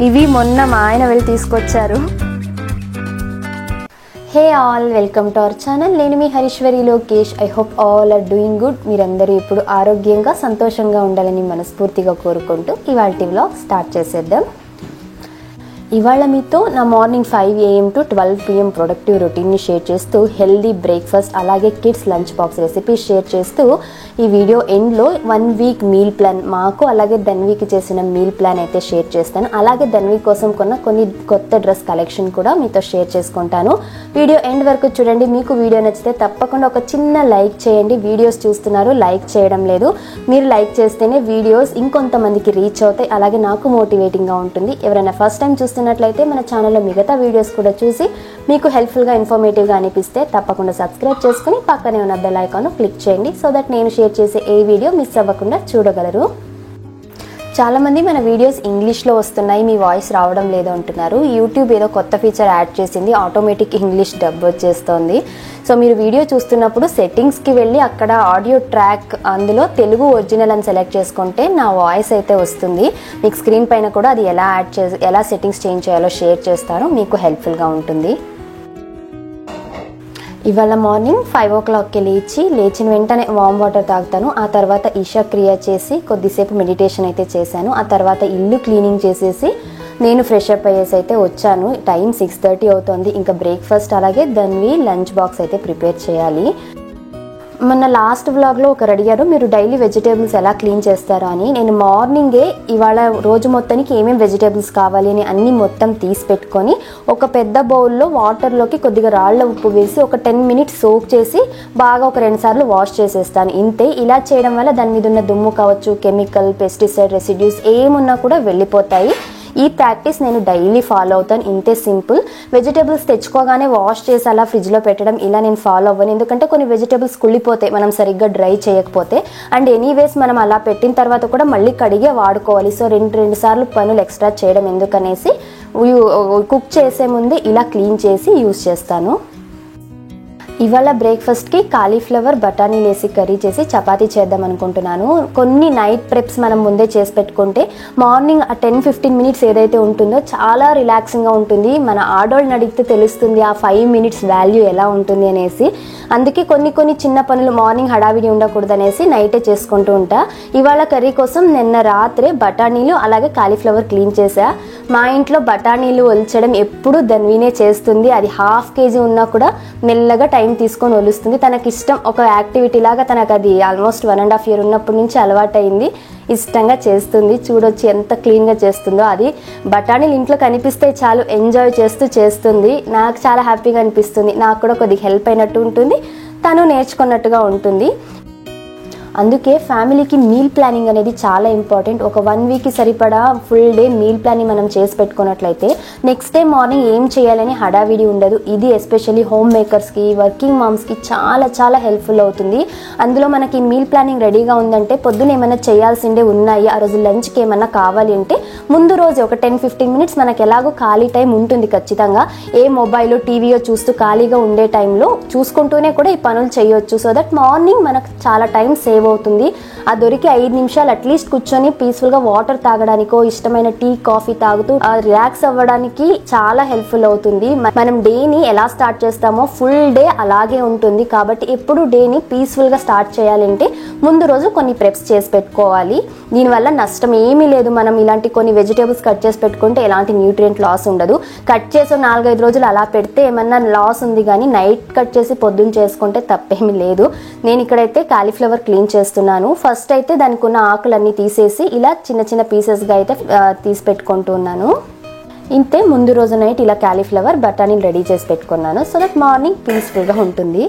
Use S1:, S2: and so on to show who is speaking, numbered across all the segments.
S1: ఇవి మొన్న మా ఆయన వెళ్ళి తీసుకొచ్చారు. Hey all, welcome to our channel. నేను మీ Hariswari Lokesh. I hope all are doing good. మీరందరూ ఇప్పుడు ఆరోగ్యంగా సంతోషంగా ఉండాలని మనస్ఫూర్తిగా కోరుకుంటూ ఇవాల్టి వ్లాగ్ స్టార్ట్ చేసేద్దాం. ఇవాళ మీతో నా morning 5 AM to 12 PM productive రొటీన్ని షేర్ చేస్తూ హెల్దీ బ్రేక్ఫాస్ట్ అలాగే kids lunch box recipes share చేస్తూ ఈ వీడియో ఎండ్లో 1 వీక్ మీల్ ప్లాన్ మాకు అలాగే ధన్వికి చేసిన మీల్ ప్లాన్ అయితే షేర్ చేస్తాను. అలాగే ధన్వి కోసం కొన్ని కొత్త డ్రెస్ కలెక్షన్ కూడా మీతో షేర్ చేసుకుంటాను. వీడియో ఎండ్ వరకు చూడండి. మీకు వీడియో నచ్చితే తప్పకుండా ఒక చిన్న లైక్ చేయండి. వీడియోస్ చూస్తున్నారు, లైక్ చేయడం లేదు. మీరు లైక్ చేస్తేనే వీడియోస్ ఇంకొంతమందికి రీచ్ అవుతాయి, అలాగే నాకు మోటివేటింగ్గా ఉంటుంది. ఎవరైనా ఫస్ట్ టైం చూస్తున్నట్లయితే మన ఛానల్లో మిగతా వీడియోస్ కూడా చూసి మీకు హెల్ప్ఫుల్గా ఇన్ఫర్మేటివ్గా అనిపిస్తే తప్పకుండా సబ్స్క్రైబ్ చేసుకుని పక్కనే ఉన్న బెల్ ఐకాన్ క్లిక్ చేయండి. సో దట్ నేను షేర్ చేసే ఏ వీడియో మిస్ అవ్వకుండా చూడగలరు. చాలామంది మన వీడియోస్ ఇంగ్లీష్లో వస్తున్నాయి, మీ వాయిస్ రావడం లేదు అంటున్నారు. యూట్యూబ్ ఏదో కొత్త ఫీచర్ యాడ్ చేసింది, ఆటోమేటిక్ ఇంగ్లీష్ డబ్ వచ్చేస్తుంది. సో మీరు వీడియో చూస్తున్నప్పుడు సెట్టింగ్స్కి వెళ్ళి అక్కడ ఆడియో ట్రాక్ అందులో తెలుగు ఒరిజినల్ అని సెలెక్ట్ చేసుకుంటే నా వాయిస్ అయితే వస్తుంది. మీకు స్క్రీన్ పైన కూడా అది ఎలా సెట్టింగ్స్ చేంజ్ చేయాలో షేర్ చేస్తారో మీకు హెల్ప్ఫుల్గా ఉంటుంది. ఇవాళ మార్నింగ్ 5 o'clockకి లేచిన వెంటనే వామ్ వాటర్ తాగుతాను. ఆ తర్వాత ఈషా క్రియ చేసి కొద్దిసేపు మెడిటేషన్ అయితే చేశాను. ఆ తర్వాత ఇల్లు క్లీనింగ్ చేసేసి నేను ఫ్రెష్ అప్ అయ్యేసి అయితే వచ్చాను. టైం 6:30 అవుతుంది. ఇంకా బ్రేక్ఫాస్ట్ అలాగే ధన్వి లంచ్ బాక్స్ అయితే ప్రిపేర్ చేయాలి. మొన్న లాస్ట్ వ్లాగ్లో ఒకరు అడిగారు, మీరు డైలీ వెజిటేబుల్స్ ఎలా క్లీన్ చేస్తారా అని. నేను మార్నింగే ఇవాళ రోజు మొత్తానికి ఏమేమి వెజిటేబుల్స్ కావాలి అని అన్నీ మొత్తం తీసి పెట్టుకొని ఒక పెద్ద బౌల్లో వాటర్లోకి కొద్దిగా రాళ్ల ఉప్పు వేసి ఒక 10 minutes సోక్ చేసి బాగా ఒక 2 సార్లు వాష్ చేసేస్తాను. ఇంతే. ఇలా చేయడం వల్ల దాని మీద ఉన్న దుమ్ము కావచ్చు, కెమికల్, పెస్టిసైడ్ రెసిడ్యూస్ ఏమున్నా కూడా వెళ్ళిపోతాయి. ఈ ప్రాక్టీస్ నేను డైలీ ఫాలో అవుతాను. ఇంతే, సింపుల్. వెజిటేబుల్స్ తెచ్చుకోగానే వాష్ చేసి అలా ఫ్రిడ్జ్లో పెట్టడం ఇలా నేను ఫాలో అవ్వను. ఎందుకంటే కొన్ని వెజిటేబుల్స్ కుళ్ళిపోతాయి మనం సరిగ్గా డ్రై చేయకపోతే. అండ్ ఎనీవేస్ మనం అలా పెట్టిన తర్వాత కూడా మళ్ళీ కడిగే వాడుకోవాలి. సో రెండు సార్లు పనులు ఎక్స్ట్రా చేయడం ఎందుకనేసి కుక్ చేసే ముందే ఇలా క్లీన్ చేసి యూజ్ చేస్తాను. ఇవాళ బ్రేక్ఫాస్ట్కి కాలీఫ్లవర్ బఠానీలు వేసి కర్రీ చేసి చపాతీ చేద్దాం అనుకుంటున్నాను. కొన్ని నైట్ ప్రెప్స్ మనం ముందే చేసి పెట్టుకుంటే మార్నింగ్ ఆ 10-15 minutes ఏదైతే ఉంటుందో చాలా రిలాక్సింగ్గా ఉంటుంది. మన ఆడోళ్ళని అడిగితే తెలుస్తుంది ఆ 5 minutes వాల్యూ ఎలా ఉంటుంది అనేసి. అందుకే కొన్ని చిన్న పనులు మార్నింగ్ హడావిడి ఉండకూడదు అనేసి నైటే చేసుకుంటూ ఉంటా. ఇవాళ కర్రీ కోసం నిన్న రాత్రే బఠానీలు అలాగే కాలీఫ్లవర్ క్లీన్ చేసా. మా ఇంట్లో బఠానీలు ఒలిచడం ఎప్పుడు ధన్వినే చేస్తుంది. అది 1/2 kg ఉన్నా కూడా మెల్లగా టైం తీసుకొని ఒలుస్తుంది. తనకి ఇష్టం, ఒక యాక్టివిటీ లాగా తనకు అది ఆల్మోస్ట్ 1.5 years ఉన్నప్పటి నుంచి అలవాటైంది. ఇష్టంగా చేస్తుంది. చూడొచ్చు ఎంత క్లీన్గా చేస్తుందో. అది బఠానీలు ఇంట్లో కనిపిస్తే చాలు ఎంజాయ్ చేస్తూ చేస్తుంది. నాకు చాలా హ్యాపీగా అనిపిస్తుంది. నాకు కూడా కొద్దిగా హెల్ప్ అయినట్టు ఉంటుంది, తను నేర్చుకున్నట్టుగా ఉంటుంది. అందుకే ఫ్యామిలీకి మీల్ ప్లానింగ్ అనేది చాలా ఇంపార్టెంట్. ఒక 1 weekకి సరిపడా ఫుల్ డే మీల్ ప్లానింగ్ మనం చేసి పెట్టుకున్నట్లయితే నెక్స్ట్ డే మార్నింగ్ ఏం చేయాలని హడావిడి ఉండదు. ఇది ఎస్పెషల్లీ హోమ్ మేకర్స్కి, వర్కింగ్ మామ్స్కి చాలా చాలా హెల్ప్ఫుల్ అవుతుంది. అందులో మనకి మీల్ ప్లానింగ్ రెడీగా ఉందంటే పొద్దున ఏమైనా చేయాల్సిందే ఉన్నాయి, ఆ రోజు లంచ్కి ఏమైనా కావాలి అంటే ముందు రోజు ఒక 10-15 minutes మనకు ఎలాగో ఖాళీ టైం ఉంటుంది ఖచ్చితంగా. ఏ మొబైల్ టీవీయో చూస్తూ ఖాళీగా ఉండే టైంలో చూసుకుంటూనే కూడా ఈ పనులు చేయొచ్చు. సో దట్ మార్నింగ్ మనకు చాలా టైం సేవ్ అవుతుంది. ఆ దొరికి 5 నిమిషాలు అట్లీస్ట్ కూర్చొని పీస్ఫుల్గా వాటర్ తాగడానికో ఇష్టమైన టీ కాఫీ తాగుతూ రిలాక్స్ అవ్వడానికి చాలా హెల్ప్ఫుల్ అవుతుంది. మనం డేని ఎలా స్టార్ట్ చేస్తామో ఫుల్ డే అలాగే ఉంటుంది. కాబట్టి ఎప్పుడు డేని పీస్ఫుల్గా స్టార్ట్ చేయాలంటే ముందు రోజు కొన్ని ప్రెప్స్ చేసి పెట్టుకోవాలి. దీనివల్ల నష్టం ఏమీ లేదు. మనం ఇలాంటి కొన్ని వెజిటేబుల్స్ కట్ చేసి పెట్టుకుంటే ఎలాంటి న్యూట్రియంట్ లాస్ ఉండదు. కట్ చేసి 4-5 రోజులు అలా పెడితే ఏమన్నా లాస్ ఉంది, కానీ నైట్ కట్ చేసి పొద్దున్న చేసుకుంటే తప్పేమీ లేదు. నేను ఇక్కడైతే కాలీఫ్లవర్ క్లీన్ చేస్తున్నాను. ఫస్ట్ అయితే దానికి ఉన్న ఆకులన్నీ తీసేసి ఇలా చిన్న పీసెస్గా అయితే తీసి పెట్టుకుంటున్నాను. ఇంతే. ముందు రోజు నైట్ ఇలా కాలీఫ్లవర్ బఠానీలు రెడీ చేసి పెట్టుకున్నాను. సో దట్ మార్నింగ్ పీస్ఫుల్గా ఉంటుంది.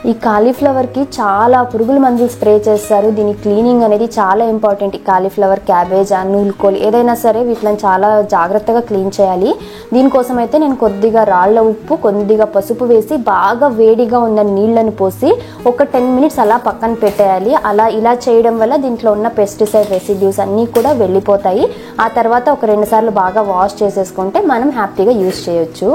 S1: ఈ కాలీఫ్లవర్కి చాలా పురుగుల మందులు స్ప్రే చేస్తారు. దీని క్లీనింగ్ అనేది చాలా ఇంపార్టెంట్. ఈ కాలీఫ్లవర్, క్యాబేజ్, నూలుకోలు ఏదైనా సరే వీటిని చాలా జాగ్రత్తగా క్లీన్ చేయాలి. దీనికోసం అయితే నేను కొద్దిగా రాళ్ల ఉప్పు, కొద్దిగా పసుపు వేసి బాగా వేడిగా ఉన్న నీళ్లను పోసి ఒక 10 minutes అలా పక్కన పెట్టేయాలి. ఇలా చేయడం వల్ల దీంట్లో ఉన్న పెస్టిసైడ్ రెసిడ్యూస్ అన్నీ కూడా వెళ్ళిపోతాయి. ఆ తర్వాత ఒక 2 సార్లు బాగా వాష్ చేసేసుకుంటే మనం హ్యాపీగా యూజ్ చేయొచ్చు.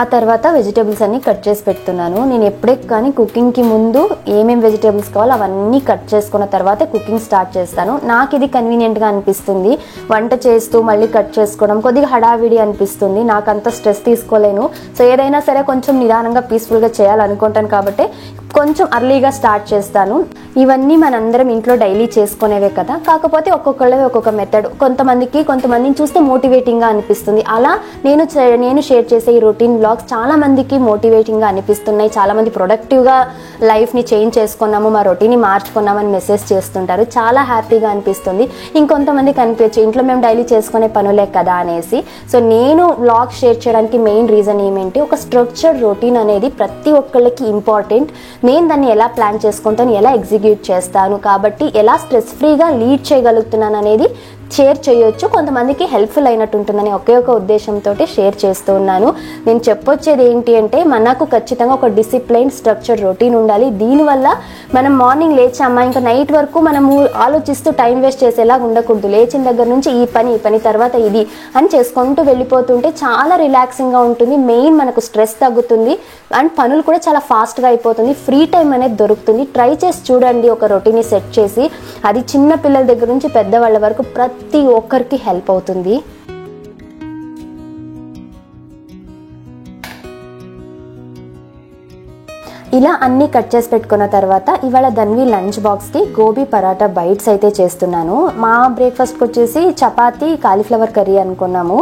S1: ఆ తర్వాత వెజిటేబుల్స్ అన్నీ కట్ చేసి పెడుతున్నాను. నేను ఎప్పుడే కానీ కుకింగ్కి ముందు ఏమేమి వెజిటేబుల్స్ కావాలో అవన్నీ కట్ చేసుకున్న తర్వాతే కుకింగ్ స్టార్ట్ చేస్తాను. నాకు ఇది కన్వీనియంట్గా అనిపిస్తుంది. వంట చేస్తూ మళ్ళీ కట్ చేసుకోవడం కొద్దిగా హడావిడి అనిపిస్తుంది. నాకు అంత స్ట్రెస్ తీసుకోలేను. సో ఏదైనా సరే కొంచెం నిదానంగా పీస్ఫుల్గా చేయాలనుకుంటాను కాబట్టి కొంచెం అర్లీగా స్టార్ట్ చేస్తాను. ఇవన్నీ మనందరం ఇంట్లో డైలీ చేసుకునేవే కదా, కాకపోతే ఒక్కొక్కళ్ళవి ఒక్కొక్క మెథడ్. కొంతమందిని చూస్తే మోటివేటింగ్గా అనిపిస్తుంది. అలా నేను షేర్ చేసే ఈ రొటీన్ బ్లాగ్స్ చాలా మందికి మోటివేటింగ్గా అనిపిస్తున్నాయి. చాలామంది ప్రొడక్టివ్గా లైఫ్ని చేంజ్ చేసుకున్నాము, మా రొటీన్ని మార్చుకున్నామని మెసేజ్ చేస్తుంటారు. చాలా హ్యాపీగా అనిపిస్తుంది. ఇంకొంతమందికి అనిపించచ్చు ఇంట్లో మేము డైలీ చేసుకునే పనులే కదా అనేసి. సో నేను బ్లాగ్ షేర్ చేయడానికి మెయిన్ రీజన్ ఏమేంటి, ఒక స్ట్రక్చర్డ్ రొటీన్ అనేది ప్రతి ఒక్కళ్ళకి ఇంపార్టెంట్. నేను దాన్ని ఎలా ప్లాన్ చేసుకుంటాను, ఎలా ఎగ్జిక్యూట్ చేస్తాను, కాబట్టి ఎలా స్ట్రెస్ ఫ్రీగా లీడ్ చేయగలుగుతున్నాను అనేది షేర్ చేయొచ్చు, కొంతమందికి హెల్ప్ఫుల్ అయినట్టు ఉంటుందని ఒకే ఒక ఉద్దేశంతో షేర్ చేస్తూ ఉన్నాను. నేను చెప్పొచ్చేది ఏంటి అంటే మనకు ఖచ్చితంగా ఒక డిసిప్లైన్ స్ట్రక్చర్ రొటీన్ ఉండాలి. దీనివల్ల మనం మార్నింగ్ లేచామా ఇంకా నైట్ వరకు మనము ఆలోచిస్తూ టైం వేస్ట్ చేసేలా ఉండకూడదు. లేచిన దగ్గర నుంచి ఈ పని తర్వాత ఇది అని చేసుకుంటూ వెళ్ళిపోతుంటే చాలా రిలాక్సింగ్గా ఉంటుంది. మెయిన్ మనకు స్ట్రెస్ తగ్గుతుంది అండ్ పనులు కూడా చాలా ఫాస్ట్గా అయిపోతుంది. ఫ్రీ టైం అనేది దొరుకుతుంది. ట్రై చేసి చూడండి ఒక రొటీన్ని సెట్ చేసి. అది చిన్న పిల్లల దగ్గర నుంచి పెద్దవాళ్ళ వరకు ప్రతి ఒక్కరికి హెల్ప్ అవుతుంది. ఇలా అన్నీ కట్ చేసి పెట్టుకున్న తర్వాత ఇవాళ ధన్వి లంచ్ బాక్స్కి గోబీ పరాటా బైట్స్ అయితే చేస్తున్నాను. మా బ్రేక్ఫాస్ట్కి వచ్చేసి చపాతీ కాలీఫ్లవర్ కర్రీ అనుకున్నాము.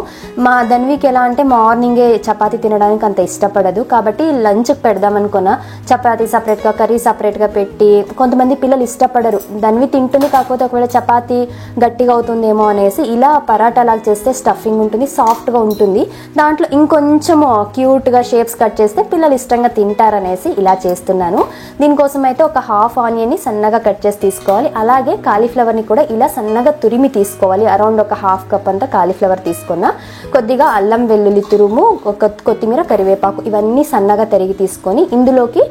S1: మా ధన్వికి ఎలా అంటే మార్నింగే చపాతీ తినడానికి అంత ఇష్టపడదు, కాబట్టి లంచ్కి పెడదాం అనుకున్నా. చపాతీ సపరేట్గా కర్రీ సపరేట్గా పెట్టి, కొంతమంది పిల్లలు ఇష్టపడరు, ధన్వి తింటుంది కాకపోతే ఒకవేళ చపాతీ గట్టిగా అవుతుందేమో అనేసి ఇలా పరాటా లాగా చేస్తే స్టఫింగ్ ఉంటుంది, సాఫ్ట్గా ఉంటుంది. దాంట్లో ఇంకొంచెం క్యూట్గా షేప్స్ కట్ చేస్తే పిల్లలు ఇష్టంగా తింటారనేసి ఇలా చేస్తున్నాను. దీనికోసం అయితే ఒక హాఫ్ ఆనియన్ని సన్నగా కట్ చేసి తీసుకోవాలి. అలాగే కాలీఫ్లవర్ని కూడా ఇలా సన్నగా తురిమి తీసుకోవాలి. అరౌండ్ ఒక హాఫ్ కప్ అంతా కాలీఫ్లవర్ తీసుకున్నా. కొద్దిగా అల్లం వెల్లుల్లి తురుము, ఒక కొత్తిమీర కరివేపాకు ఇవన్నీ సన్నగా తరిగి తీసుకొని ఇందులోకి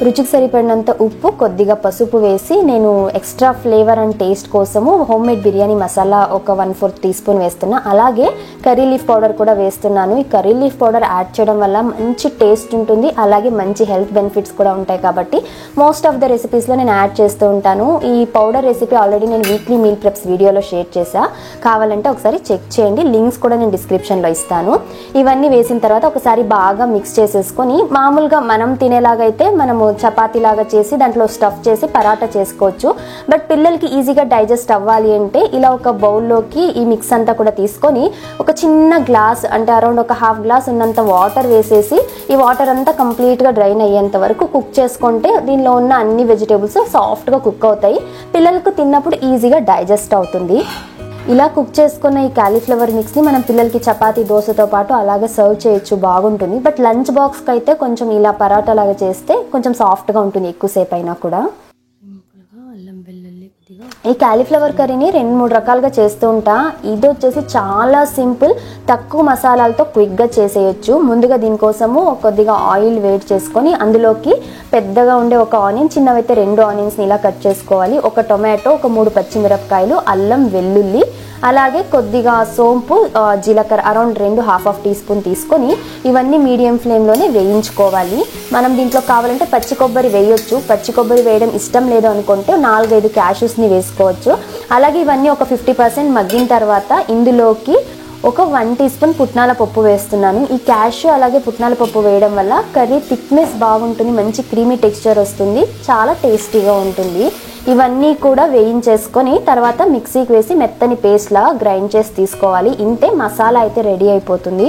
S1: రుచికి సరిపడినంత ఉప్పు, కొద్దిగా పసుపు వేసి నేను ఎక్స్ట్రా ఫ్లేవర్ అండ్ టేస్ట్ కోసము హోమ్ మేడ్ బిర్యానీ మసాలా ఒక 1/4 టీ స్పూన్ వేస్తున్నా. అలాగే కర్రీ లీఫ్ పౌడర్ కూడా వేస్తున్నాను. ఈ కర్రీ లీఫ్ పౌడర్ యాడ్ చేయడం వల్ల మంచి టేస్ట్ ఉంటుంది, అలాగే మంచి హెల్త్ బెనిఫిట్స్ కూడా ఉంటాయి. కాబట్టి మోస్ట్ ఆఫ్ ద రెసిపీస్లో నేను యాడ్ చేస్తూ ఉంటాను. ఈ పౌడర్ రెసిపీ ఆల్రెడీ నేను వీక్లీ మీల్ ప్రెప్స్ వీడియోలో షేర్ చేశా, కావాలంటే ఒకసారి చెక్ చేయండి. లింక్స్ కూడా నేను డిస్క్రిప్షన్లో ఇస్తాను. ఇవన్నీ వేసిన తర్వాత ఒకసారి బాగా మిక్స్ చేసేసుకొని, మామూలుగా మనం తినేలాగైతే మనము చపాతీ లాగా చేసి దాంట్లో స్టఫ్ చేసి పరాటా చేసుకోవచ్చు. బట్ పిల్లలకి ఈజీగా డైజెస్ట్ అవ్వాలి అంటే ఇలా ఒక బౌల్లోకి ఈ మిక్స్ అంతా కూడా తీసుకొని ఒక చిన్న గ్లాస్ అంటే అరౌండ్ ఒక హాఫ్ గ్లాస్ ఉన్నంత వాటర్ వేసేసి ఈ వాటర్ అంతా కంప్లీట్గా డ్రైన్ అయ్యేంత వరకు కుక్ చేసుకుంటే దీనిలో ఉన్న అన్ని వెజిటేబుల్స్ సాఫ్ట్గా కుక్ అవుతాయి. పిల్లలకు తిన్నప్పుడు ఈజీగా డైజెస్ట్ అవుతుంది. ఇలా కుక్ చేసుకున్న ఈ కాలీఫ్లవర్ మిక్స్ని మనం పిల్లలకి చపాతీ దోశతో పాటు అలాగే సర్వ్ చేయొచ్చు, బాగుంటుంది. బట్ లంచ్ బాక్స్కి అయితే కొంచెం ఇలా పరాటా లాగా చేస్తే కొంచెం సాఫ్ట్గా ఉంటుంది ఎక్కువసేపు అయినా కూడా. ఈ కాలీఫ్లవర్ కర్రీని 2-3 రకాలుగా చేస్తూ ఉంటా. ఇది వచ్చేసి చాలా సింపుల్, తక్కువ మసాలాలతో క్విక్గా చేసేయచ్చు. ముందుగా దీనికోసము కొద్దిగా ఆయిల్ వేడి చేసుకొని అందులోకి పెద్దగా ఉండే ఒక ఆనియన్, చిన్నవైతే 2 ఆనియన్స్ని ఇలా కట్ చేసుకోవాలి. ఒక టొమాటో, ఒక 3 పచ్చిమిరపకాయలు, అల్లం వెల్లుల్లి, అలాగే కొద్దిగా సోంపు, జీలకర్ర అరౌండ్ 2 1/2 టీ స్పూన్ తీసుకొని ఇవన్నీ మీడియం ఫ్లేమ్లోనే వేయించుకోవాలి. మనం దీంట్లో కావాలంటే పచ్చి కొబ్బరి వేయొచ్చు. పచ్చి కొబ్బరి వేయడం ఇష్టం లేదు అనుకుంటే 4-5 క్యాష్యూస్ని వేసుకోవచ్చు. అలాగే ఇవన్నీ ఒక 50% మగ్గిన తర్వాత ఇందులోకి ఒక 1 టీ స్పూన్ పుట్నాల పప్పు వేస్తున్నాను. ఈ క్యాష్యూ అలాగే పుట్నాల పప్పు వేయడం వల్ల కర్రీ థిక్నెస్ బాగుంటుంది, మంచి క్రీమీ టెక్స్చర్ వస్తుంది, చాలా టేస్టీగా ఉంటుంది. ఇవన్నీ కూడా వేయించేసుకొని తర్వాత మిక్సీకి వేసి మెత్తని పేస్ట్ లాగా గ్రైండ్ చేసి తీసుకోవాలి. ఇంతే, మసాలా అయితే రెడీ అయిపోతుంది.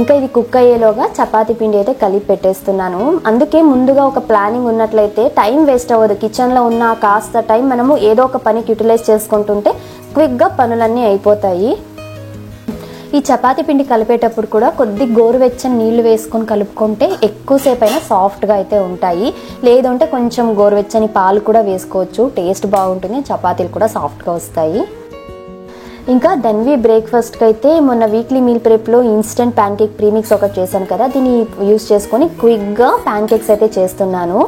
S1: ఇంకా ఇది కుక్ అయ్యేలోగా చపాతీ పిండి అయితే కలిపి పెట్టేస్తున్నాను. అందుకే ముందుగా ఒక ప్లానింగ్ ఉన్నట్లయితే టైం వేస్ట్ అవ్వదు. కిచెన్లో ఉన్న కాస్త టైం మనము ఏదో ఒక పనికి యూటిలైజ్ చేసుకుంటుంటే క్విక్గా పనులన్నీ అయిపోతాయి. ఈ చపాతీ పిండి కలిపేటప్పుడు కూడా కొద్ది గోరువెచ్చని నీళ్లు వేసుకొని కలుపుకుంటే ఎక్కువసేపు అయినా సాఫ్ట్గా అయితే ఉంటాయి. లేదంటే కొంచెం గోరువెచ్చని పాలు కూడా వేసుకోవచ్చు, టేస్ట్ బాగుంటుంది, చపాతీలు కూడా సాఫ్ట్గా వస్తాయి. ఇంకా ధన్వి బ్రేక్ఫాస్ట్కి అయితే మొన్న వీక్లీ మీల్ ప్రెప్లో ఇన్స్టెంట్ ప్యాన్ కేక్ ప్రీమిక్స్ ఒకటి చేశాను కదా, దీన్ని యూస్ చేసుకొని క్విక్గా ప్యాన్ కేక్స్ అయితే చేస్తున్నాను.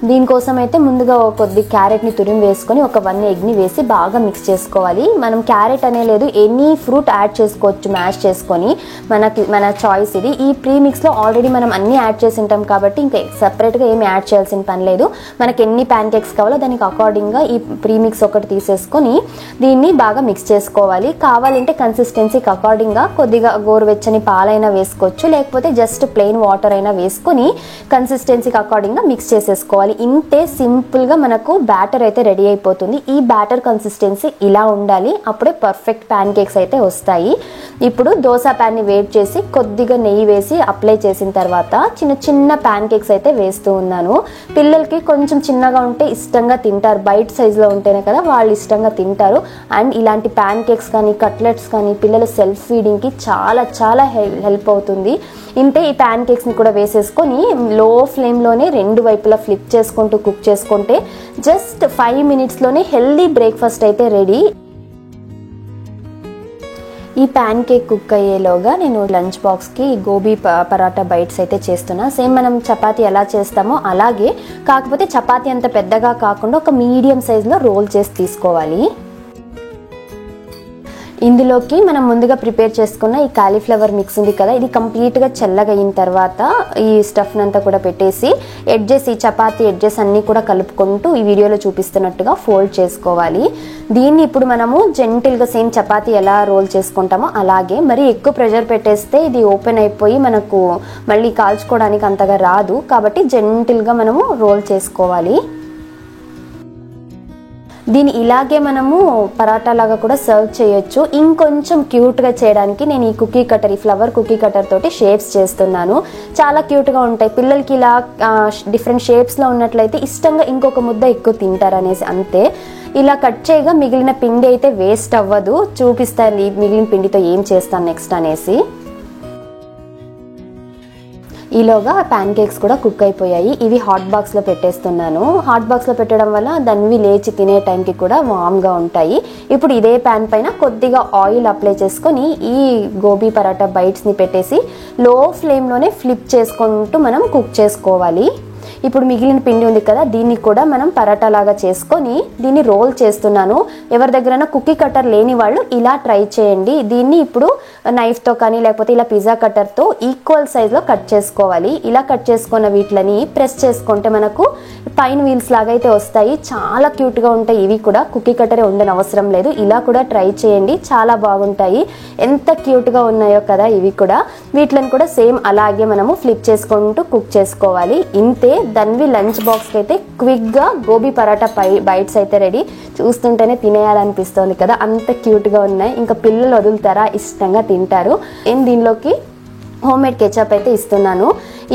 S1: దీనికోసం అయితే ముందుగా కొద్ది క్యారెట్ని తురిమి వేసుకొని ఒక 1 ఎగ్ని వేసి బాగా మిక్స్ చేసుకోవాలి. మనం క్యారెట్ అనే లేదు, ఎనీ ఫ్రూట్ యాడ్ చేసుకోవచ్చు మ్యాష్ చేసుకొని, మన చాయిస్ ఇది. ఈ ప్రీమిక్స్లో ఆల్రెడీ మనం అన్నీ యాడ్ చేసి ఉంటాం కాబట్టి ఇంకా సపరేట్గా ఏమి యాడ్ చేయాల్సిన పని లేదు. మనకి ఎన్ని ప్యాన్ కేక్స్ కావాలో దానికి అకార్డింగ్గా ఈ ప్రీమిక్స్ ఒకటి తీసేసుకొని దీన్ని బాగా మిక్స్ చేసుకోవాలి. కావాలంటే కన్సిస్టెన్సీకి అకార్డింగ్గా కొద్దిగా గోరువెచ్చని పాలైనా వేసుకోవచ్చు, లేకపోతే జస్ట్ ప్లెయిన్ వాటర్ అయినా వేసుకొని కన్సిస్టెన్సీకి అకార్డింగ్గా మిక్స్ చేసేసుకోవాలి. ఇంతే సింపుల్గా మనకు బ్యాటర్ అయితే రెడీ అయిపోతుంది. ఈ బ్యాటర్ కన్సిస్టెన్సీ ఇలా ఉండాలి, అప్పుడే పర్ఫెక్ట్ ప్యాన్ కేక్స్ అయితే వస్తాయి. ఇప్పుడు దోశ ప్యాన్ని వేడి చేసి కొద్దిగా నెయ్యి వేసి అప్లై చేసిన తర్వాత చిన్న చిన్న ప్యాన్ కేక్స్ అయితే వేస్తూ ఉన్నాను. పిల్లలకి కొంచెం చిన్నగా ఉంటే ఇష్టంగా తింటారు, బైట్ సైజులో ఉంటేనే కదా వాళ్ళు ఇష్టంగా తింటారు. అండ్ ఇలాంటి ప్యాన్ కేక్స్ కానీ కట్లెట్స్ కానీ పిల్లల సెల్ఫ్ ఫీడింగ్కి చాలా చాలా హెల్ప్ అవుతుంది. ఇంతే ఈ ప్యాన్ కేక్స్ని కూడా వేసేసుకొని లో ఫ్లేమ్లోనే 2 వైపులా ఫ్లిప్ చేసుకుంటూ కుక్ చేసుకుంటే జస్ట్ 5 మినిట్స్లోనే హెల్దీ బ్రేక్ఫాస్ట్ అయితే రెడీ. ఈ ప్యాన్ కేక్ కుక్ అయ్యేలోగా నేను లంచ్ బాక్స్కి గోబీ పరాటా బైట్స్ అయితే చేస్తున్నా. సేమ్ మనం చపాతీ ఎలా చేస్తామో అలాగే, కాకపోతే చపాతీ అంత పెద్దగా కాకుండా ఒక మీడియం సైజులో రోల్ చేసి తీసుకోవాలి. ఇందులోకి మనం ముందుగా ప్రిపేర్ చేసుకున్న ఈ కాలీఫ్లవర్ మిక్స్ ఉంది కదా, ఇది కంప్లీట్గా చల్లగా అయిన తర్వాత ఈ స్టఫ్ అంతా కూడా పెట్టేసి ఎడ్జెస్, ఈ చపాతీ ఎడ్జెస్ అన్నీ కూడా కలుపుకుంటూ ఈ వీడియోలో చూపిస్తున్నట్టుగా ఫోల్డ్ చేసుకోవాలి. దీన్ని ఇప్పుడు మనము జెంటిల్గా సేమ్ చపాతీ ఎలా రోల్ చేసుకుంటామో అలాగే, మరి ఎక్కువ ప్రెషర్ పెట్టేస్తే ఇది ఓపెన్ అయిపోయి మనకు మళ్ళీ కాల్చుకోవడానికి అంతగా రాదు, కాబట్టి జెంటిల్గా మనము రోల్ చేసుకోవాలి. దీన్ని ఇలాగే మనము పరాటా లాగా కూడా సర్వ్ చేయొచ్చు. ఇంకొంచెం క్యూట్గా చేయడానికి నేను ఈ కుకీ కటర్, ఈ ఫ్లవర్ కుకీ కటర్ తోటి షేప్స్ చేస్తున్నాను. చాలా క్యూట్గా ఉంటాయి పిల్లలకి. ఇలా డిఫరెంట్ షేప్స్లో ఉన్నట్లయితే ఇష్టంగా ఇంకొక ముద్ద ఎక్కువ తింటారు అనేసి, అంతే. ఇలా కట్ చేయగా మిగిలిన పిండి అయితే వేస్ట్ అవ్వదు. చూపిస్తాను ఈ మిగిలిన పిండితో ఏం చేస్తాను నెక్స్ట్ అనేసి. ఈలోగా ప్యాన్ కేక్స్ కూడా కుక్ అయిపోయాయి. ఇవి హాట్ బాక్స్లో పెట్టేస్తున్నాను. హాట్ బాక్స్లో పెట్టడం వల్ల దాన్ని లేచి తినే టైంకి కూడా వామ్గా ఉంటాయి. ఇప్పుడు ఇదే ప్యాన్ పైన కొద్దిగా ఆయిల్ అప్లై చేసుకొని ఈ గోబీ పరాటా బైట్స్ని పెట్టేసి లో ఫ్లేమ్లోనే ఫ్లిప్ చేసుకుంటూ మనం కుక్ చేసుకోవాలి. ఇప్పుడు మిగిలిన పిండి ఉంది కదా, దీన్ని కూడా మనం పరాటా లాగా చేసుకొని దీన్ని రోల్ చేస్తున్నాను. ఎవరి దగ్గరైనా కుకీ కటర్ లేని వాళ్ళు ఇలా ట్రై చేయండి. దీన్ని ఇప్పుడు నైఫ్తో కానీ లేకపోతే ఇలా పిజ్జా కట్టర్తో ఈక్వల్ సైజ్లో కట్ చేసుకోవాలి. ఇలా కట్ చేసుకున్న వీటిని ప్రెస్ చేసుకుంటే మనకు పైన వీల్స్ లాగా అయితే వస్తాయి. చాలా క్యూట్గా ఉంటాయి. ఇవి కూడా కుకీ కట్టరే ఉండని అవసరం లేదు, ఇలా కూడా ట్రై చేయండి, చాలా బాగుంటాయి. ఎంత క్యూట్గా ఉన్నాయో కదా ఇవి కూడా. వీటిని కూడా సేమ్ అలాగే మనము ఫ్లిప్ చేసుకుంటూ కుక్ చేసుకోవాలి. ఇంతే, ధన్వి లంచ్ బాక్స్కి అయితే క్విక్గా గోబీ పరాటా బైట్స్ అయితే రెడీ. చూస్తుంటేనే తినేయాలనిపిస్తుంది కదా, అంత క్యూట్గా ఉన్నాయి. ఇంకా పిల్లలు వదులుతారా, ఇష్టంగా తింటారు. నేను దీనిలోకి హోమ్మేడ్ కెచప్ అయితే ఇస్తున్నాను.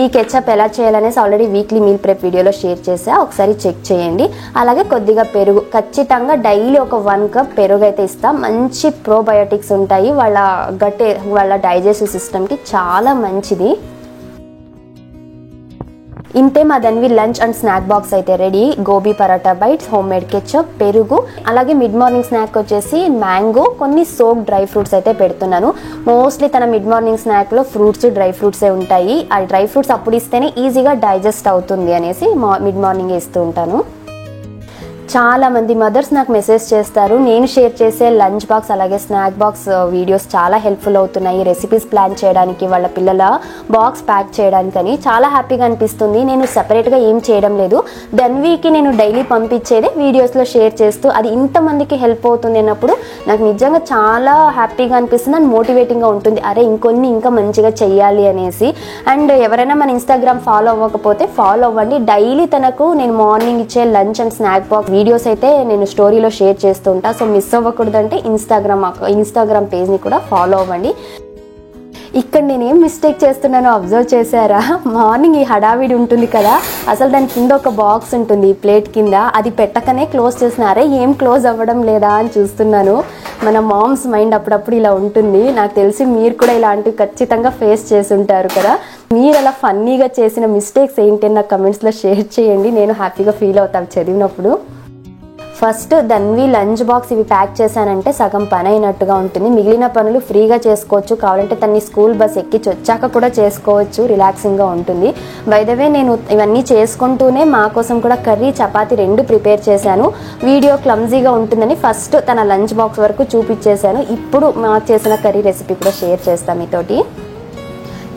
S1: ఈ కెచప్ ఎలా చేయాలనేసి ఆల్రెడీ వీక్లీ మీల్ ప్రెప్ వీడియోలో షేర్ చేసా, ఒకసారి చెక్ చేయండి. అలాగే కొద్దిగా పెరుగు, ఖచ్చితంగా డైలీ ఒక 1 కప్ పెరుగు అయితే ఇస్తాం. మంచి ప్రోబయోటిక్స్ ఉంటాయి, వాళ్ళ డైజెస్టివ్ సిస్టమ్కి చాలా మంచిది. ఇంతే, మా Dhanvi lunch and snack box అయితే ready. Gobi paratha bites, homemade ketchup, పెరుగు, అలాగే మిడ్ మార్నింగ్ స్నాక్ వచ్చేసి మ్యాంగో, కొన్ని సోక్ డ్రై ఫ్రూట్స్ అయితే పెడుతున్నాను. మోస్ట్లీ తన మిడ్ మార్నింగ్ స్నాక్లో ఫ్రూట్స్, డ్రై ఫ్రూట్సే ఉంటాయి. ఆ డ్రై ఫ్రూట్స్ అప్పుడు ఇస్తేనే ఈజీగా డైజెస్ట్ అవుతుంది అనేసి మిడ్ మార్నింగ్ ఇస్తూ ఉంటాను. చాలా మంది మదర్స్ నాకు మెసేజ్ చేస్తారు. నేను షేర్ చేసే లంచ్ బాక్స్ అలాగే స్నాక్ బాక్స్ వీడియోస్ చాలా హెల్ప్ఫుల్ అవుతున్నాయి, రెసిపీస్ ప్లాన్ చేయడానికి, వాళ్ళ పిల్లల బాక్స్ ప్యాక్ చేయడానికని. చాలా హ్యాపీగా అనిపిస్తుంది. నేను సపరేట్గా ఏం చేయడం లేదు, ధన్వికి నేను డైలీ పంపించేదే వీడియోస్లో షేర్ చేస్తూ అది ఇంతమందికి హెల్ప్ అవుతుంది అన్నప్పుడు నాకు నిజంగా చాలా హ్యాపీగా అనిపిస్తుంది అండ్ మోటివేటింగ్గా ఉంటుంది. అరే ఇంకొన్ని ఇంకా మంచిగా చెయ్యాలి అనేసి. అండ్ ఎవరైనా మన ఇన్స్టాగ్రామ్ ఫాలో అవ్వకపోతే ఫాలో అవ్వండి. డైలీ తనకు నేను మార్నింగ్ ఇచ్చే lunch and snack box videos అయితే నేను స్టోరీలో షేర్ చేస్తూ ఉంటా. సో మిస్ అవ్వకూడదంటే ఇన్స్టాగ్రామ్ పేజ్ని కూడా ఫాలో అవ్వండి. ఇక్కడ నేనేం మిస్టేక్ చేస్తున్నానో అబ్జర్వ్ చేశారా? మార్నింగ్ ఈ హడావిడి ఉంటుంది కదా, అసలు దాని కింద ఒక బాక్స్ ఉంటుంది ఈ ప్లేట్ కింద, అది పెట్టకనే క్లోజ్ చేసినారే, ఏం క్లోజ్ అవ్వడం లేదా అని చూస్తున్నాను. మన మామ్స్ మైండ్ అప్పుడప్పుడు ఇలా ఉంటుంది. నాకు తెలిసి మీరు కూడా ఇలాంటివి ఖచ్చితంగా ఫేస్ చేసి ఉంటారు కదా. మీరు అలా ఫన్నీగా చేసిన మిస్టేక్స్ ఏంటి నాకు కమెంట్స్లో షేర్ చేయండి. నేను హ్యాపీగా ఫీల్ అవుతాను చదివినప్పుడు. ఫస్ట్ ధన్వి లంచ్ బాక్స్ ఇవి ప్యాక్ చేశానంటే సగం పని అయినట్టుగా ఉంటుంది. మిగిలిన పనులు ఫ్రీగా చేసుకోవచ్చు, కావాలంటే తన్ని స్కూల్ బస్ ఎక్కించి వచ్చాక కూడా చేసుకోవచ్చు, రిలాక్సింగ్గా ఉంటుంది. బై ద వే నేను ఇవన్నీ చేసుకుంటూనే మా కోసం కూడా కర్రీ చపాతీ 2 ప్రిపేర్ చేశాను. వీడియో క్లమ్జీగా ఉంటుందని ఫస్ట్ తన లంచ్ బాక్స్ వరకు చూపించేశాను. ఇప్పుడు మా చేసిన కర్రీ రెసిపీ కూడా షేర్ చేస్తాను మీతోటి.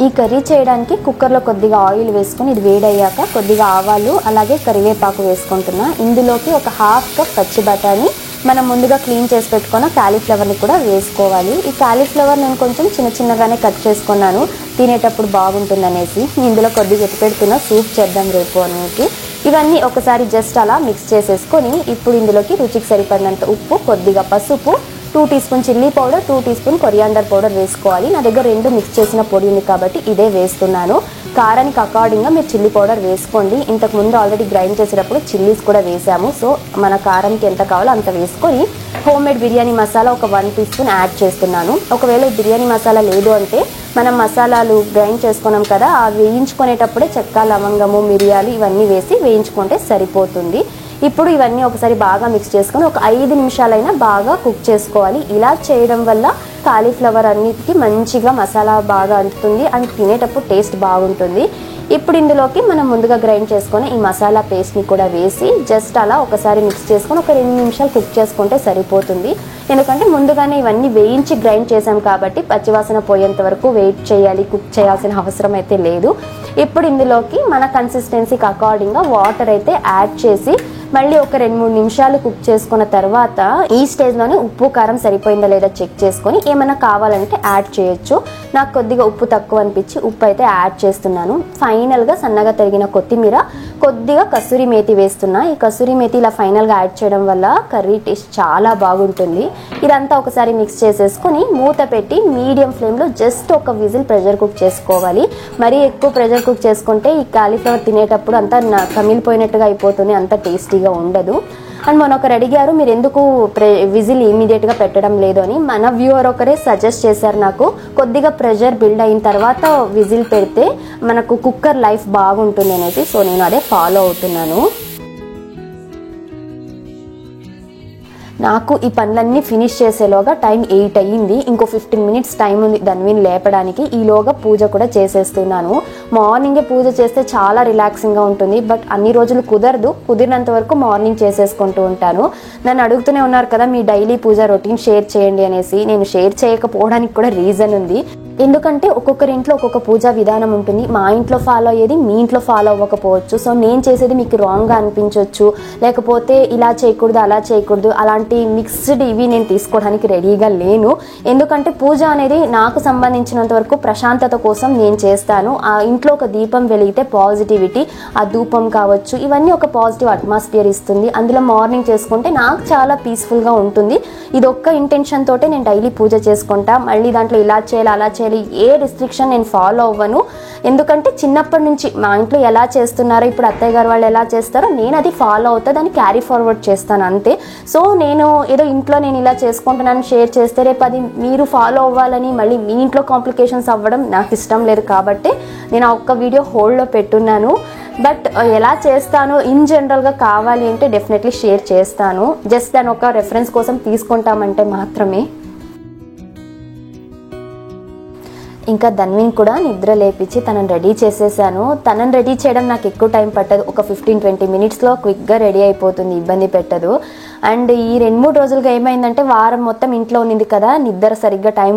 S1: ఈ కర్రీ చేయడానికి కుక్కర్లో కొద్దిగా ఆయిల్ వేసుకొని ఇది వేడయ్యాక కొద్దిగా ఆవాలు అలాగే కరివేపాకు వేసుకుంటున్నా. ఇందులోకి ఒక 1/2 కప్ పచ్చి బఠానీ, మనం ముందుగా క్లీన్ చేసి పెట్టుకున్న కాలీఫ్లవర్ని కూడా వేసుకోవాలి. ఈ కాలీఫ్లవర్ నేను కొంచెం చిన్నగానే కట్ చేసుకున్నాను, తినేటప్పుడు బాగుంటుంది అనేసి. ఇందులో కొద్దిగా పెడుతున్న సూప్ చేద్దాం రేపు అనేది. ఇవన్నీ ఒకసారి జస్ట్ అలా మిక్స్ చేసేసుకొని ఇప్పుడు ఇందులోకి రుచికి సరిపడినంత ఉప్పు, కొద్దిగా పసుపు, 2 teaspoon chilli powder, 2 teaspoon coriander powder వేసుకోవాలి. నా దగ్గర 2 మిక్స్ చేసిన పొడి ఉంది కాబట్టి ఇదే వేస్తున్నాను. కారానికి అకార్డింగ్గా మీరు చిల్లీ పౌడర్ వేసుకోండి. ఇంతకుముందు ఆల్రెడీ గ్రైండ్ చేసేటప్పుడు చిల్లీస్ కూడా వేసాము. సో మన కారంకి ఎంత కావాలో అంత వేసుకొని హోమ్ మేడ్ బిర్యానీ మసాలా ఒక 1 టీ స్పూన్ యాడ్ చేస్తున్నాను. ఒకవేళ బిర్యానీ మసాలా లేదు అంటే మనం మసాలాలు గ్రైండ్ చేసుకున్నాం కదా, ఆ వేయించుకునేటప్పుడే చెక్క, లవంగము, మిరియాలు ఇవన్నీ వేసి వేయించుకుంటే సరిపోతుంది. ఇప్పుడు ఇవన్నీ ఒకసారి బాగా మిక్స్ చేసుకొని ఒక 5 నిమిషాలైనా బాగా కుక్ చేసుకోవాలి. ఇలా చేయడం వల్ల కాలీఫ్లవర్ అన్నిటికీ మంచిగా మసాలా బాగా అంటుతుంది అండ్ తినేటప్పుడు టేస్ట్ బాగుంటుంది. ఇప్పుడు ఇందులోకి మనం ముందుగా గ్రైండ్ చేసుకొని ఈ మసాలా పేస్ట్ని కూడా వేసి జస్ట్ అలా ఒకసారి మిక్స్ చేసుకొని ఒక 2 నిమిషాలు కుక్ చేసుకుంటే సరిపోతుంది. ఎందుకంటే ముందుగానే ఇవన్నీ వేయించి గ్రైండ్ చేసాం కాబట్టి పచ్చివాసన పోయేంత వరకు వెయిట్ చేయాలి, కుక్ చేయాల్సిన అవసరం అయితే లేదు. ఇప్పుడు ఇందులోకి మన కన్సిస్టెన్సీకి అకార్డింగ్గా వాటర్ అయితే యాడ్ చేసి మళ్ళీ ఒక 2-3 నిమిషాలు కుక్ చేసుకున్న తర్వాత ఈ స్టేజ్లోనే ఉప్పు కారం సరిపోయిందా లేదా చెక్ చేసుకొని ఏమైనా కావాలంటే యాడ్ చేయొచ్చు. నాకు కొద్దిగా ఉప్పు తక్కువ అనిపించి ఉప్పు అయితే యాడ్ చేస్తున్నాను. ఫైనల్గా సన్నగా తరిగిన కొత్తిమీర, కొద్దిగా కసూరి మేతి వేస్తున్నా. ఈ కసూరి మేతి ఇలా ఫైనల్గా యాడ్ చేయడం వల్ల కర్రీ టేస్ట్ చాలా బాగుంటుంది. ఇదంతా ఒకసారి మిక్స్ చేసేసుకొని మూత పెట్టి మీడియం ఫ్లేమ్లో జస్ట్ ఒక విజిల్ ప్రెషర్ కుక్ చేసుకోవాలి. మరీ ఎక్కువ ప్రెషర్ కుక్ చేసుకుంటే ఈ కాలీఫ్లవర్ తినేటప్పుడు అంతా కమిలిపోయినట్టుగా అయిపోతుంది, అంత టేస్టీగా ఉండదు. అండ్ మనొకరు అడిగారు మీరు ఎందుకు విజిల్ ఇమీడియట్గా పెట్టడం లేదు అని. మన వ్యూవర్ ఒకరే సజెస్ట్ చేశారు నాకు, కొద్దిగా ప్రెషర్ బిల్డ్ అయిన తర్వాత విజిల్ పెడితే మనకు కుక్కర్ లైఫ్ బాగుంటుంది అనేసి. సో నేను అదే ఫాలో అవుతున్నాను. నాకు ఈ పనులన్నీ ఫినిష్ చేసేలోగా టైం 8 అయ్యింది. ఇంకో 15 మినిట్స్ టైం ఉంది ధన్విని లేపడానికి. ఈలోగా పూజ కూడా చేసేస్తున్నాను. మార్నింగే పూజ చేస్తే చాలా రిలాక్సింగ్గా ఉంటుంది, బట్ అన్ని రోజులు కుదరదు. కుదిరినంత వరకు మార్నింగ్ చేసేసుకుంటూ ఉంటాను. నన్ను అడుగుతూనే ఉన్నారు కదా మీ డైలీ పూజ రొటీన్ షేర్ చేయండి అనేసి. నేను షేర్ చేయకపోవడానికి కూడా రీజన్ ఉంది. ఎందుకంటే ఒక్కొక్కరి ఇంట్లో ఒక్కొక్క పూజా విధానం ఉంటుంది. మా ఇంట్లో ఫాలో అయ్యేది మీ ఇంట్లో ఫాలో అవ్వకపోవచ్చు. సో నేను చేసేది మీకు రాంగ్గా అనిపించవచ్చు, లేకపోతే ఇలా చేయకూడదు అలా చేయకూడదు అలాంటి మిక్స్డ్ ఇవి నేను తీసుకోవడానికి రెడీగా లేను. ఎందుకంటే పూజ అనేది నాకు సంబంధించినంత వరకు ప్రశాంతత కోసం నేను చేస్తాను. ఆ ఇంట్లో ఒక దీపం వెలిగితే పాజిటివిటీ, ఆ ధూపం కావచ్చు ఇవన్నీ ఒక పాజిటివ్ అట్మాస్ఫియర్ ఇస్తుంది. అందులో మార్నింగ్ చేసుకుంటే నాకు చాలా పీస్ఫుల్గా ఉంటుంది. ఇది ఒక్క ఇంటెన్షన్ తోటే నేను డైలీ పూజ చేసుకుంటా. మళ్ళీ దాంట్లో ఇలా చేయాలి అలా చేయాలి ఏ రిస్ట్రిక్షన్ నేను ఫాలో అవ్వను. ఎందుకంటే చిన్నప్పటి నుంచి మా ఇంట్లో ఎలా చేస్తున్నారో ఇప్పుడు అత్తయ్య గారు వాళ్ళు ఎలా చేస్తారో నేను అది ఫాలో అవుతా, దాన్ని క్యారీ ఫార్వర్డ్ చేస్తాను అంతే. సో నేను ఏదో ఇంట్లో నేను ఇలా చేసుకుంటున్నాను షేర్ చేస్తే రేపు అది మీరు ఫాలో అవ్వాలని మళ్ళీ మీ ఇంట్లో కాంప్లికేషన్స్ అవ్వడం నాకు ఇష్టం లేదు. కాబట్టి నేను ఆ ఒక్క వీడియో హోల్డ్లో పెట్టున్నాను. బట్ ఎలా చేస్తాను ఇన్ జనరల్గా కావాలి అంటే డెఫినెట్లీ షేర్ చేస్తాను. జస్ట్ దాని ఒక రెఫరెన్స్ కోసం తీసుకుంటామంటే మాత్రమే. ఇంకా ధన్విని కూడా నిద్ర లేపించి తనని రెడీ చేసేసాను. తనని రెడీ చేయడం నాకు ఎక్కువ టైం పట్టదు, ఒక 15-20 మినిట్స్లో క్విక్గా రెడీ అయిపోతుంది, ఇబ్బంది పెట్టదు. అండ్ ఈ 2-3 రోజులుగా ఏమైందంటే వారం మొత్తం ఇంట్లో ఉన్నింది కదా, నిద్ర సరిగ్గా టైం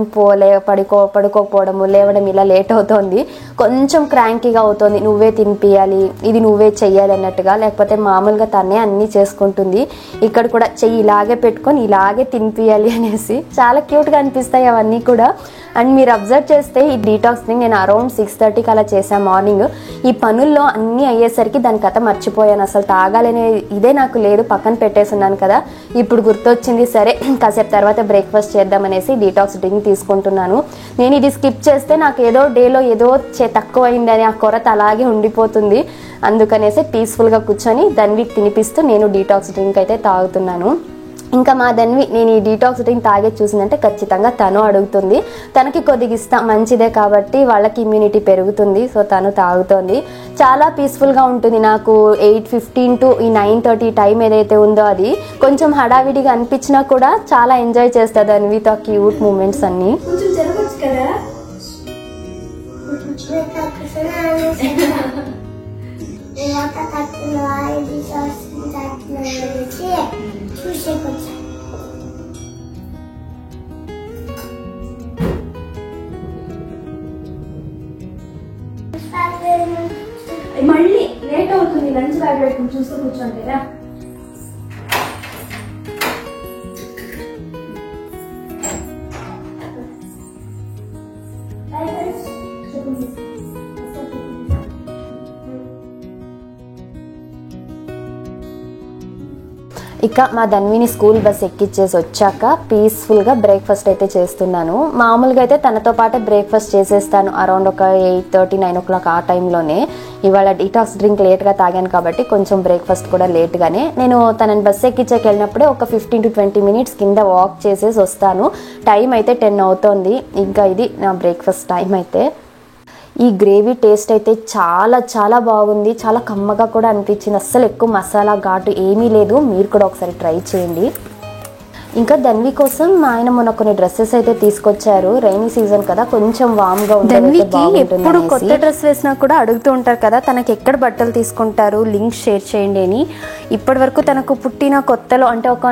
S1: పడుకోకపోవడము లేవడం ఇలా లేట్ అవుతుంది. కొంచెం క్రాంకీగా అవుతుంది, నువ్వే తినిపియాలి ఇది నువ్వే చెయ్యాలి అన్నట్టుగా. లేకపోతే మామూలుగా తనే అన్నీ చేసుకుంటుంది. ఇక్కడ కూడా చెయ్యి ఇలాగే పెట్టుకొని ఇలాగే తినిపియాలి అనేసి చాలా క్యూట్గా అనిపిస్తాయి అవన్నీ కూడా. అండ్ మీరు అబ్జర్వ్ చేస్తే ఈ డీటాక్స్ థింగ్ నేను అరౌండ్ 6:30కి అలా చేశాను మార్నింగ్. ఈ పనుల్లో అన్నీ అయ్యేసరికి దాని కథ మర్చిపోయాను. అసలు తాగాలనే ఇదే నాకు లేదు, పక్కన పెట్టేస్తున్నాను కదా. ఇప్పుడు గుర్తొచ్చింది, సరే కాసేపు తర్వాత బ్రేక్ఫాస్ట్ చేద్దామనేసి డీటాక్స్ డ్రింక్ తీసుకుంటున్నాను. నేను ఇది స్కిప్ చేస్తే నాకు ఏదో డేలో ఏదో తక్కువ అయిందని ఆ కొరత అలాగే ఉండిపోతుంది. అందుకనేసి పీస్ఫుల్గా కూర్చొని ధన్వికి తినిపిస్తూ నేను డీటాక్స్ డ్రింక్ అయితే తాగుతున్నాను. ఇంకా మా ధన్వి నేను ఈ డీటాక్స్ డ్రింక్ తాగేది చూసిందంటే ఖచ్చితంగా తను అడుగుతుంది. తనకి కొద్దిగా ఇస్తా, మంచిదే కాబట్టి వాళ్ళకి ఇమ్యూనిటీ పెరుగుతుంది. సో తను తాగుతోంది. చాలా పీస్ఫుల్గా ఉంటుంది. నాకు 8:15 to 9:30 టైం ఏదైతే ఉందో అది కొంచెం హడావిడిగా అనిపించినా కూడా చాలా ఎంజాయ్ చేస్తుంది ధన్వితో క్యూట్ మూమెంట్స్ అన్నీ.
S2: మళ్ళీ లేట్ అవుతుంది, లంచ్ బ్యాగ్ పెట్టుకుని చూస్తూ కూర్చోంటారా.
S1: ఇక మా ధన్విని స్కూల్ బస్ ఎక్కిచ్చేసి వచ్చాక పీస్ఫుల్గా బ్రేక్ఫాస్ట్ అయితే చేస్తున్నాను. మామూలుగా అయితే తనతో పాటే బ్రేక్ఫాస్ట్ చేసేస్తాను అరౌండ్ ఒక 8:30, 9 o'clock ఆ టైంలోనే. ఇవాళ డీటాక్స్ డ్రింక్ లేట్గా తాగాను కాబట్టి కొంచెం బ్రేక్ఫాస్ట్ కూడా లేట్గానే. నేను తనని బస్ ఎక్కించకి వెళ్ళినప్పుడే ఒక 15 to 20 minutes కింద వాక్ చేసేసి వస్తాను. టైం అయితే 10 అవుతోంది. ఇంకా ఇది నా బ్రేక్ఫాస్ట్ టైం అయితే. ఈ గ్రేవీ టేస్ట్ అయితే చాలా చాలా బాగుంది. చాలా కమ్మగా కూడా అనిపించింది. అస్సలు ఎక్కువ మసాలా ఘాటు ఏమీ లేదు. మీరు కూడా ఒకసారి ట్రై చేయండి. ఇంకా ధన్వి కోసం మా ఆయన మొన్న కొన్ని డ్రెస్సెస్ అయితే తీసుకొచ్చారు. రైనీ సీజన్ కదా, కొంచెం వామ్గా ఉంటుంది. ఎప్పుడు కొత్త డ్రెస్ వేసినా కూడా అడుగుతూ ఉంటారు కదా తనకి ఎక్కడ బట్టలు తీసుకుంటారు, లింక్ షేర్ చేయండి అని. ఇప్పటి వరకు తనకు పుట్టిన కొత్తలో అంటే ఒక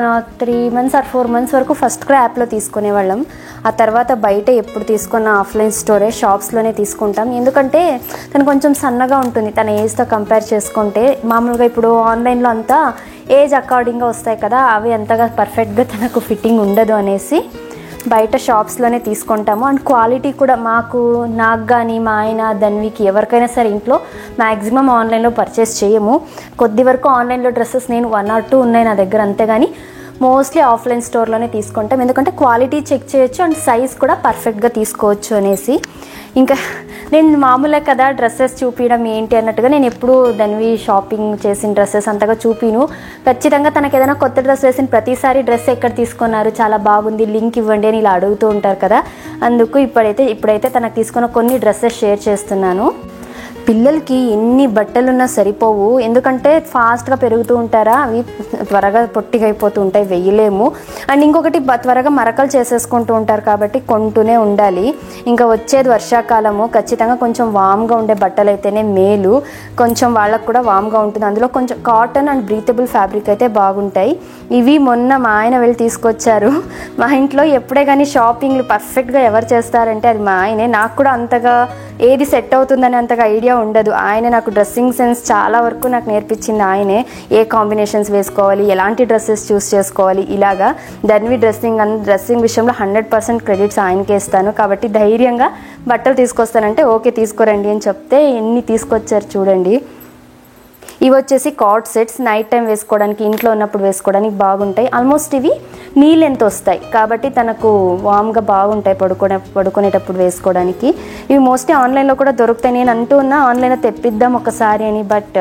S1: 3 months or 4 months వరకు ఫస్ట్ కూడా యాప్లో తీసుకునేవాళ్ళం. ఆ తర్వాత బయట ఎప్పుడు తీసుకున్న ఆఫ్లైన్ స్టోరే, షాప్స్లోనే తీసుకుంటాం. ఎందుకంటే తను కొంచెం సన్నగా ఉంటుంది తన ఏజ్తో కంపేర్ చేసుకుంటే. మామూలుగా ఇప్పుడు ఆన్లైన్లో అంతా ఏజ్ అకార్డింగ్గా వస్తాయి కదా, అవి అంతగా పర్ఫెక్ట్గా తనకు ఫిట్టింగ్ ఉండదు అనేసి బయట షాప్స్లోనే తీసుకుంటాము. అండ్ క్వాలిటీ కూడా నాకు కానీ మా ఆయన ధన్వికి ఎవరికైనా సరే ఇంట్లో మ్యాక్సిమం ఆన్లైన్లో పర్చేస్ చేయము. కొద్ది వరకు ఆన్లైన్లో డ్రెస్సెస్ నేను 1 or 2 ఉన్నాయి నా దగ్గర, అంతేగాని మోస్ట్లీ ఆఫ్లైన్ స్టోర్లోనే తీసుకుంటాం. ఎందుకంటే క్వాలిటీ చెక్ చేయొచ్చు అండ్ సైజ్ కూడా పర్ఫెక్ట్గా తీసుకోవచ్చు అనేసి. ఇంకా నేను మామూలే కదా డ్రెస్సెస్ చూపించడం ఏంటి అన్నట్టుగా నేను ఎప్పుడు ధన్వి షాపింగ్ చేసిన డ్రెస్సెస్ అంతగా చూపిను. ఖచ్చితంగా తనకు ఏదైనా కొత్త డ్రెస్ వేసిన ప్రతిసారి డ్రెస్ ఎక్కడ తీసుకున్నారు, చాలా బాగుంది, లింక్ ఇవ్వండి అని ఇలా అడుగుతూ ఉంటారు కదా. అందుకు ఇప్పుడైతే తనకు తీసుకున్న కొన్ని డ్రెస్సెస్ షేర్ చేస్తున్నాను. పిల్లలకి ఎన్ని బట్టలున్నా సరిపోవు. ఎందుకంటే ఫాస్ట్గా పెరుగుతూ ఉంటారా, అవి త్వరగా పొట్టిగా అయిపోతూ ఉంటాయి, వెయ్యలేము. అండ్ ఇంకొకటి త్వరగా మరకలు చేసేసుకుంటూ ఉంటారు కాబట్టి కొంటూనే ఉండాలి. ఇంకా వచ్చేది వర్షాకాలము, ఖచ్చితంగా కొంచెం వామ్గా ఉండే బట్టలు అయితేనే మేలు. కొంచెం వాళ్ళకు కూడా వామ్గా ఉంటుంది. అందులో కొంచెం కాటన్ అండ్ బ్రీతబుల్ ఫ్యాబ్రిక్ అయితే బాగుంటాయి. ఇవి మొన్న మా ఆయన వెళ్ళి తీసుకొచ్చారు. మా ఇంట్లో ఎప్పుడే కానీ షాపింగ్లు పర్ఫెక్ట్గా ఎవరు చేస్తారంటే అది మా ఆయనే. నాకు కూడా అంతగా ఏది సెట్ అవుతుందని అంతగా ఐడియా ఉండదు. ఆయన నాకు డ్రెస్సింగ్ సెన్స్ చాలా వరకు నాకు నేర్పించింది ఆయనే. ఏ కాంబినేషన్స్ వేసుకోవాలి, ఎలాంటి డ్రెస్సెస్ చూస్ చేసుకోవాలి, ఇలాగా ధన్వి డ్రెస్సింగ్ విషయంలో 100% క్రెడిట్స్ ఆయనకే ఇస్తాను. కాబట్టి ధైర్యంగా బట్టలు తీసుకొస్తానంటే ఓకే తీసుకోరండి అని చెప్తే ఎన్ని తీసుకొచ్చారు చూడండి. ఇవి వచ్చేసి కార్డ్ సెట్స్, నైట్ టైం వేసుకోవడానికి, ఇంట్లో ఉన్నప్పుడు వేసుకోవడానికి బాగుంటాయి. ఆల్మోస్ట్ ఇవి నీ లెంత్ వస్తాయి కాబట్టి తనకు వామ్గా బాగుంటాయి పడుకునేటప్పుడు వేసుకోవడానికి. ఇవి మోస్ట్లీ ఆన్లైన్లో కూడా దొరుకుతాయి. నేను అంటూ ఉన్నా ఆన్లైన్లో తెప్పిద్దాం ఒకసారి అని, బట్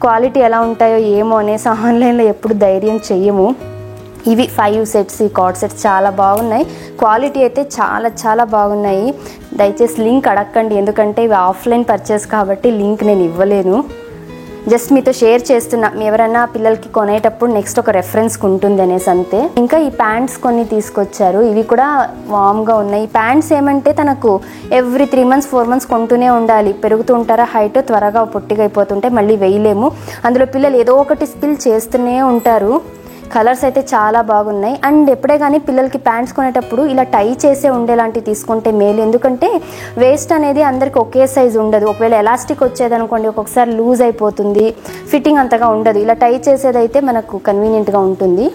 S1: క్వాలిటీ ఎలా ఉంటాయో ఏమో అనేసి ఆన్లైన్లో ఎప్పుడు ధైర్యం చెయ్యము. ఇవి 5 sets, ఈ కార్డ్ సెట్స్ చాలా బాగున్నాయి. క్వాలిటీ అయితే చాలా చాలా బాగున్నాయి. దయచేసి లింక్ అడగండి, ఎందుకంటే ఇవి ఆఫ్లైన్ పర్చేస్ కాబట్టి లింక్ నేను ఇవ్వలేను. జస్ట్ మీతో షేర్ చేస్తున్నా, ఎవరైనా పిల్లలకి కొనేటప్పుడు నెక్స్ట్ ఒక రెఫరెన్స్కి ఉంటుంది అనేసి అంతే. ఇంకా ఈ ప్యాంట్స్ కొన్ని తీసుకొచ్చారు. ఇవి కూడా వామ్గా ఉన్నాయి. ఈ ప్యాంట్స్ ఏమంటే తనకు ఎవ్రీ 3 months 4 months కొంటూనే ఉండాలి. పెరుగుతూ ఉంటారా, హైట్ త్వరగా పొట్టిగా అయిపోతుంటే మళ్ళీ వేయలేము. అందులో పిల్లలు ఏదో ఒకటి స్పిల్ చేస్తూనే ఉంటారు. కలర్స్ అయితే చాలా బాగున్నాయి. అండ్ ఎప్పుడే కానీ పిల్లలకి ప్యాంట్స్ కొనేటప్పుడు ఇలా టై చేసే ఉండేలాంటివి తీసుకుంటే మేలు. ఎందుకంటే వేస్ట్ అనేది అందరికి ఒకే సైజు ఉండదు. ఒకవేళ ఎలాస్టిక్ వచ్చేదనుకోండి ఒక్కొక్కసారి లూజ్ అయిపోతుంది, ఫిట్టింగ్ అంతగా ఉండదు. ఇలా టై చేసేదైతే మనకు కన్వీనియంట్గా ఉంటుంది.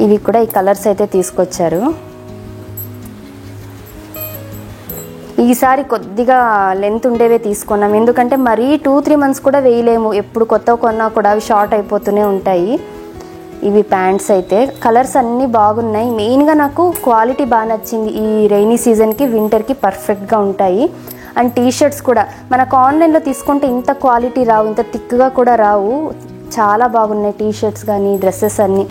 S1: ఇవి కూడా ఈ కలర్స్ అయితే తీసుకొచ్చారు. ఈసారి కొద్దిగా లెంత్ ఉండేవే తీసుకున్నాం, ఎందుకంటే మరీ 2-3 months కూడా వేయలేము. ఎప్పుడు కొత్తవి కొన్నా కూడా అవి షార్ట్ అయిపోతూనే ఉంటాయి. ఇవి ప్యాంట్స్ అయితే కలర్స్ అన్నీ బాగున్నాయి. మెయిన్గా నాకు క్వాలిటీ బాగా నచ్చింది. ఈ రైనీ సీజన్కి వింటర్కి పర్ఫెక్ట్గా ఉంటాయి. అండ్ టీషర్ట్స్ కూడా మనకు ఆన్లైన్లో తీసుకుంటే ఇంత క్వాలిటీ రావు, ఇంత థిక్గా కూడా రావు. చాలా బాగున్నాయి టీషర్ట్స్ కానీ డ్రెస్సెస్ అన్నీ.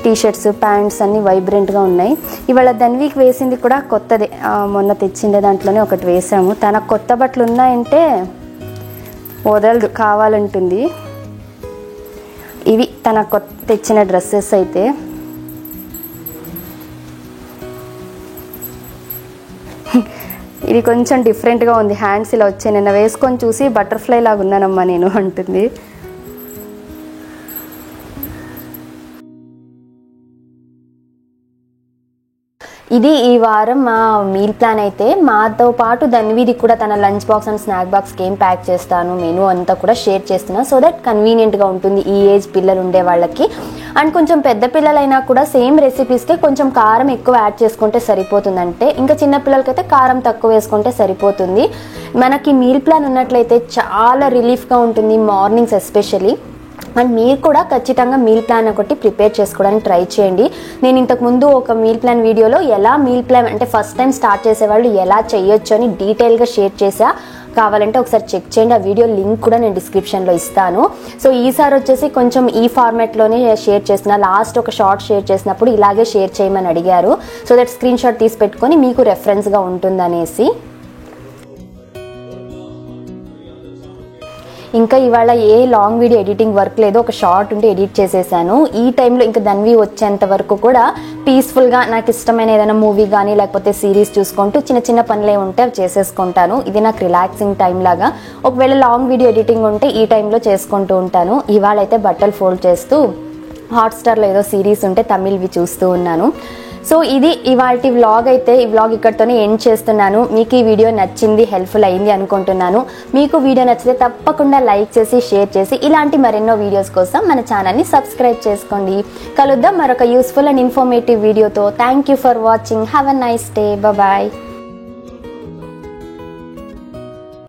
S1: టీషర్ట్స్ ప్యాంట్స్ అన్నీ వైబ్రెంట్గా ఉన్నాయి. ఇవాళ ధన్వీకి వేసింది కూడా కొత్తదే, మొన్న తెచ్చిండే దాంట్లోనే ఒకటి వేసాము. తనకు కొత్త బట్టలు ఉన్నాయంటే వదలదు, కావాలంటుంది. ఇవి తన కొత్త తెచ్చిన డ్రెస్సెస్ అయితే. ఇది కొంచెం డిఫరెంట్గా ఉంది, హ్యాండ్స్ ఇలా వచ్చాయి. నిన్న వేసుకొని చూసి బటర్ఫ్లై లాగా ఉన్నానమ్మా నేను అంటుంది. ఇది ఈ వారం మా మీల్ ప్లాన్ అయితే. మాతో పాటు ధన్వీది కూడా తన లంచ్ బాక్స్ అండ్ స్నాక్ బాక్స్కి ఏం ప్యాక్ చేస్తాను మెనూ అంతా కూడా షేర్ చేస్తున్నాను. సో దట్ కన్వీనియంట్గా ఉంటుంది ఈ ఏజ్ పిల్లలు ఉండే వాళ్ళకి. అండ్ కొంచెం పెద్ద పిల్లలైనా కూడా సేమ్ రెసిపీస్కే కొంచెం కారం ఎక్కువ యాడ్ చేసుకుంటే సరిపోతుందంటే, ఇంకా చిన్న పిల్లలకైతే కారం తక్కువ వేసుకుంటే సరిపోతుంది. మనకి మీల్ ప్లాన్ ఉన్నట్లయితే చాలా రిలీఫ్గా ఉంటుంది మార్నింగ్స్ ఎస్పెషల్లీ. అండ్ మీరు కూడా ఖచ్చితంగా మీల్ ప్లాన్ ఒకటి ప్రిపేర్ చేసుకోవడానికి ట్రై చేయండి. నేను ఇంతకుముందు ఒక మీల్ ప్లాన్ వీడియోలో ఎలా మీల్ ప్లాన్ అంటే ఫస్ట్ టైం స్టార్ట్ చేసేవాళ్ళు ఎలా చేయొచ్చు అని డీటెయిల్గా షేర్ చేసా. కావాలంటే ఒకసారి చెక్ చేయండి, ఆ వీడియో లింక్ కూడా నేను డిస్క్రిప్షన్లో ఇస్తాను. సో ఈసారి వచ్చేసి కొంచెం ఈ ఫార్మాట్లోనే షేర్ చేస్తున్నా. లాస్ట్ ఒక షార్ట్ షేర్ చేసినప్పుడు ఇలాగే షేర్ చేయమని అడిగారు. సో దట్ స్క్రీన్ షాట్ తీసి పెట్టుకొని మీకు రెఫరెన్స్గా ఉంటుందనేసి. ఇంకా ఇవాళ a long video editing work లేదు, ఒక షార్ట్ ఉంటే ఎడిట్ చేసేసాను. ఈ టైంలో ఇంకా ధన్వి వచ్చేంత వరకు కూడా పీస్ఫుల్గా నాకు ఇష్టమైన ఏదైనా మూవీ కానీ లేకపోతే సిరీస్ చూసుకుంటూ చిన్న చిన్న పనులే ఉంటే అవి చేసేసుకుంటాను. ఇది నాకు రిలాక్సింగ్ టైం లాగా. ఒకవేళ లాంగ్ వీడియో ఎడిటింగ్ ఉంటే ఈ టైంలో చేసుకుంటూ ఉంటాను. ఇవాళ అయితే బట్టలు ఫోల్డ్ చేస్తూ హాట్స్టార్లో ఏదో సిరీస్ ఉంటే తమిళ్వి చూస్తూ ఉన్నాను. సో ఇది ఇవాల్టి వ్లాగ్ అయితే. ఈ వ్లాగ్ ఇక్కడితోనే ఎండ్ చేస్తున్నాను. మీకు ఈ వీడియో నచ్చింది, హెల్ప్ఫుల్ అయింది అనుకుంటున్నాను. మీకు వీడియో నచ్చితే తప్పకుండా లైక్ చేసి షేర్ చేసి ఇలాంటి మరెన్నో వీడియోస్ కోసం మన ఛానల్ని సబ్స్క్రైబ్ చేసుకోండి. కలుద్దాం మరొక యూస్ఫుల్ అండ్ ఇన్ఫర్మేటివ్ వీడియోతో. Thank you for watching. Have a nice day. Bye.